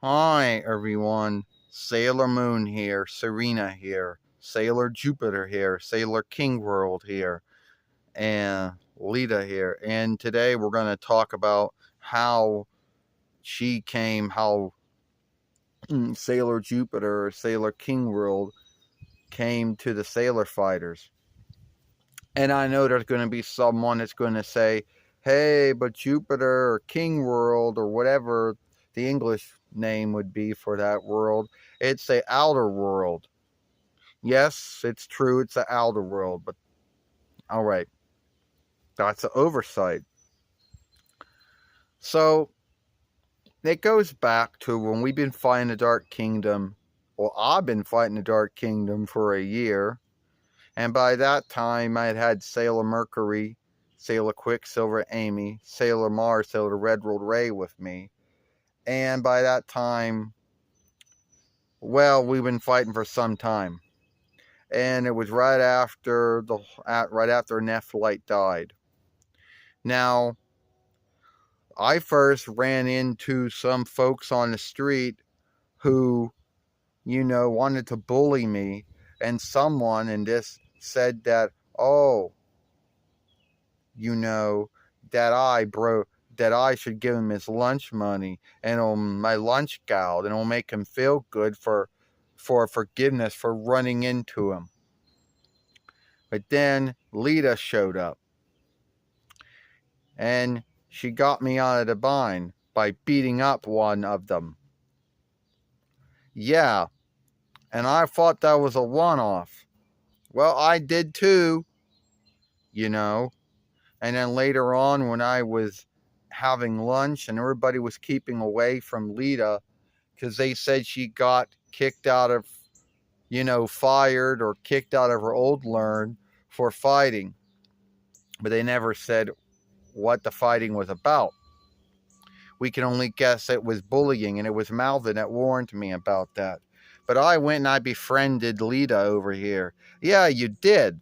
Hi everyone, Sailor Moon here, Serena here, Sailor Jupiter here, Sailor King World here, and Lita here. And today we're going to talk about how how Sailor Jupiter or Sailor King World came to the Sailor Fighters. And I know there's going to be someone that's going to say, hey, but Jupiter or King World or whatever the English name would be for that world, it's a outer world. Yes, it's true, it's the outer world, but all right, that's an oversight. So it goes back to when we've been fighting the Dark Kingdom. Well, I've been fighting the Dark Kingdom for a year. And by that time, I had had Sailor Mercury, Sailor Quicksilver, Amy, Sailor Mars, Sailor Red World Ray with me. And by that time, well, we've been fighting for some time. And it was right after Nephlite died. Now, I first ran into some folks on the street who, wanted to bully me, and someone in this said that, oh, you know, that I should give him his lunch money and my lunch gout, and it'll make him feel good for forgiveness for running into him. But then Lita showed up, and she got me out of the bind by beating up one of them. Yeah, and I thought that was a one-off. Well, I did too, you know. And then later on, when I was having lunch and everybody was keeping away from Lita because they said she got kicked out of, fired or kicked out of her old learn for fighting. But they never said what the fighting was about. We can only guess it was bullying, and it was Malvin that warned me about that. But I went and I befriended Lita over here. Yeah, you did.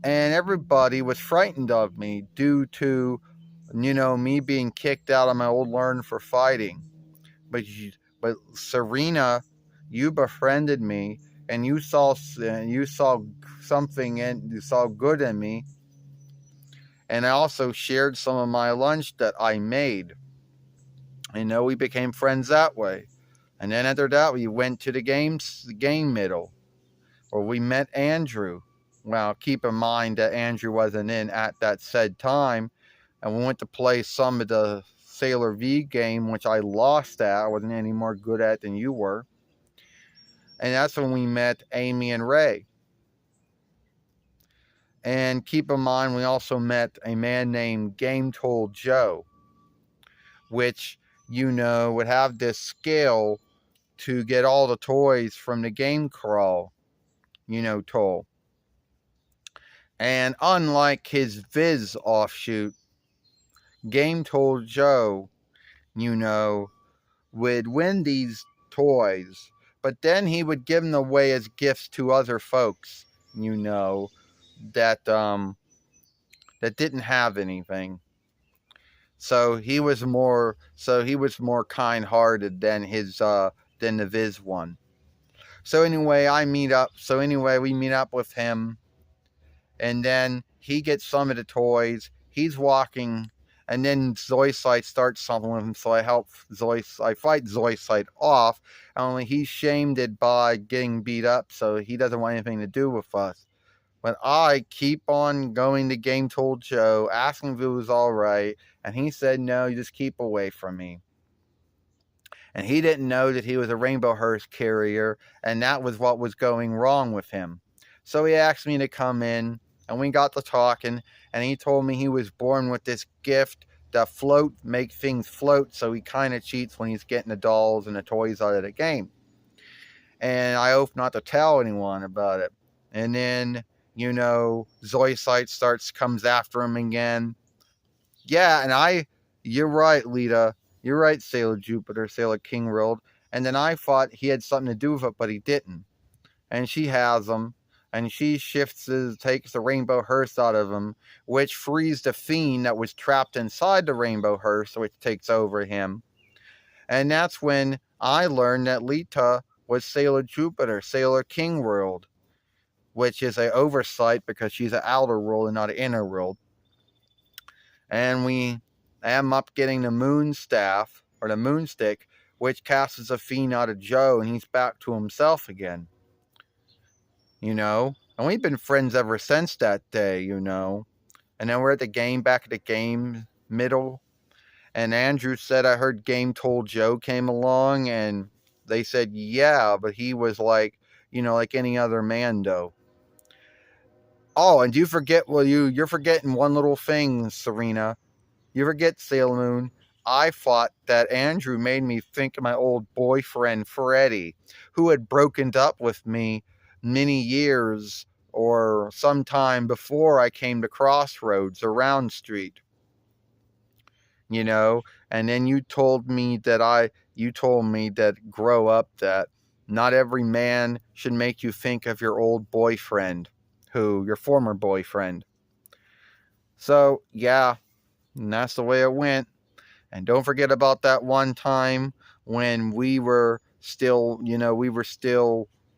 And everybody was frightened of me due to, me being kicked out of my old learn for fighting. But Serena, you befriended me, and you saw something, and you saw good in me. And I also shared some of my lunch that I made. We became friends that way. And then after that, we went to the game middle, where we met Andrew. Well, keep in mind that Andrew wasn't in at that said time, and we went to play some of the Sailor V game, which I lost at. I wasn't any more good at than you were. And that's when we met Amy and Ray. And keep in mind, we also met a man named Game Told Joe, which, would have this skill to get all the toys from the game crawl, Toll. And unlike his Viz offshoot, Game Told Joe, would win these toys, but then he would give them away as gifts to other folks, that that didn't have anything. So he was more kind-hearted than the Viz one. So anyway, we meet up with him, and then he gets some of the toys. He's walking, and then Zoisite starts something with him, so I fight Zoisite off, only he's shamed it by getting beat up, so he doesn't want anything to do with us. But I keep on going to Game Told Joe, asking if it was alright, and he said, no, you just keep away from me. And he didn't know that he was a Rainbow Hearse carrier, and that was what was going wrong with him. So he asked me to come in, and we got to talking, and he told me he was born with this gift to make things float, so he kind of cheats when he's getting the dolls and the toys out of the game. And I hope not to tell anyone about it. And then, Zoisite comes after him again. Yeah, and you're right, Lita. You're right, Sailor Jupiter, Sailor King World. And then I thought he had something to do with it, but he didn't. And she has him, and she takes the Rainbow Hearse out of him, which frees the fiend that was trapped inside the Rainbow Hearse, which takes over him. And that's when I learned that Lita was Sailor Jupiter, Sailor King World, which is a oversight because she's an outer world and not an inner world. And we am up getting the moon staff, or the moon stick, which casts a fiend out of Joe, and he's back to himself again. You know? And we've been friends ever since that day, you know? And then we're at the game, back at the game middle. And Andrew said, I heard Game Told Joe came along, and they said, yeah, but he was like, you know, like any other Mando. Oh, and do you forget, well, you're forgetting one little thing, Serena. You forget, Sailor Moon. I thought that Andrew made me think of my old boyfriend, Freddie, who had broken up with me many years or sometime before I came to Crossroads or Round Street. You know, and then you told me that grow up that not every man should make you think of your old boyfriend, your former boyfriend. So, yeah, and that's the way it went. And don't forget about that one time when we were still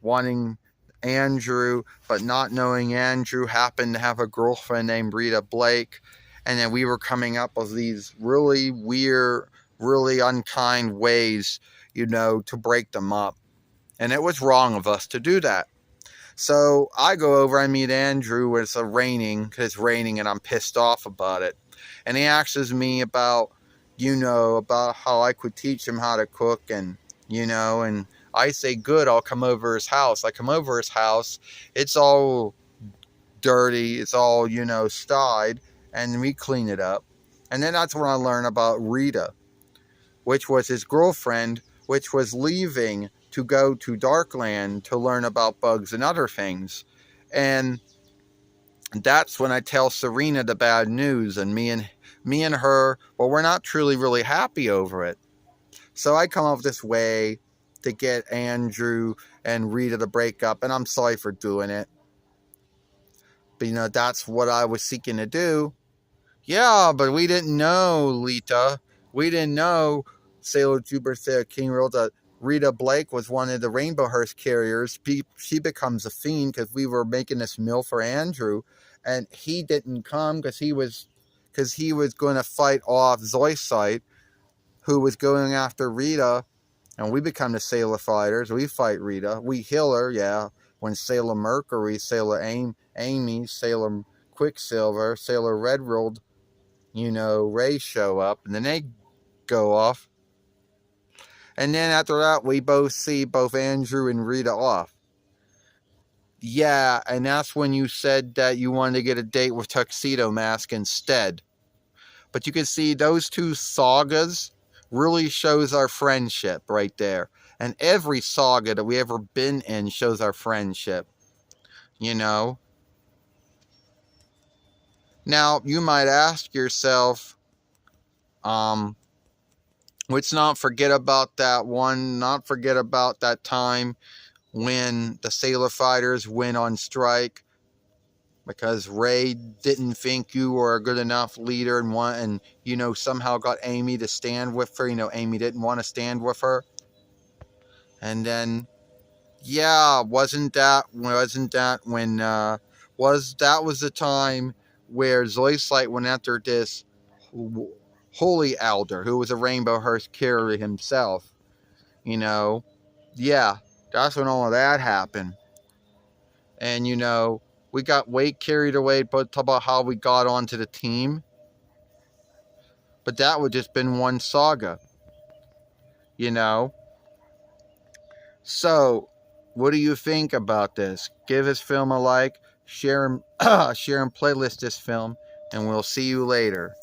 wanting Andrew, but not knowing Andrew happened to have a girlfriend named Rita Blake. And then we were coming up with these really weird, really unkind ways, to break them up. And it was wrong of us to do that. So I go over, I meet Andrew, it's raining, because it's raining and I'm pissed off about it. And he asks me about how I could teach him how to cook, and I say, good, I'll come over his house. I come over his house, it's all dirty, it's all, styed, and we clean it up. And then that's when I learn about Rita, which was his girlfriend, which was leaving to go to Darkland to learn about bugs and other things. And that's when I tell Serena the bad news, and me and her, well, we're not truly really happy over it. So I come up with this way to get Andrew and Rita to break up, and I'm sorry for doing it. But that's what I was seeking to do. Yeah, but we didn't know, Lita. We didn't know, Sailor Jupiter King World, that Rita Blake was one of the Rainbow Hearse carriers. She becomes a fiend because we were making this meal for Andrew, and he didn't come because he was going to fight off Zoisite, who was going after Rita, and we become the Sailor Fighters. We fight Rita. We heal her, yeah. When Sailor Mercury, Sailor Amy, Sailor Quicksilver, Sailor Redworld, Ray show up, and then they go off. And then after that, we both see both Andrew and Rita off. Yeah, and that's when you said that you wanted to get a date with Tuxedo Mask instead. But you can see those two sagas really shows our friendship right there. And every saga that we ever been in shows our friendship. Now, you might ask yourself, let's not forget about that time when the Sailor Fighters went on strike because Ray didn't think you were a good enough leader and somehow got Amy to stand with her. Amy didn't want to stand with her. And then, yeah, wasn't that when was the time where Zoisite went after this Holy Elder, who was a Rainbow Hearse carrier himself. Yeah, that's when all of that happened. And we got way carried away, but talk about how we got onto the team. But that would just been one saga. So, what do you think about this? Give this film a like, share and playlist this film, and we'll see you later.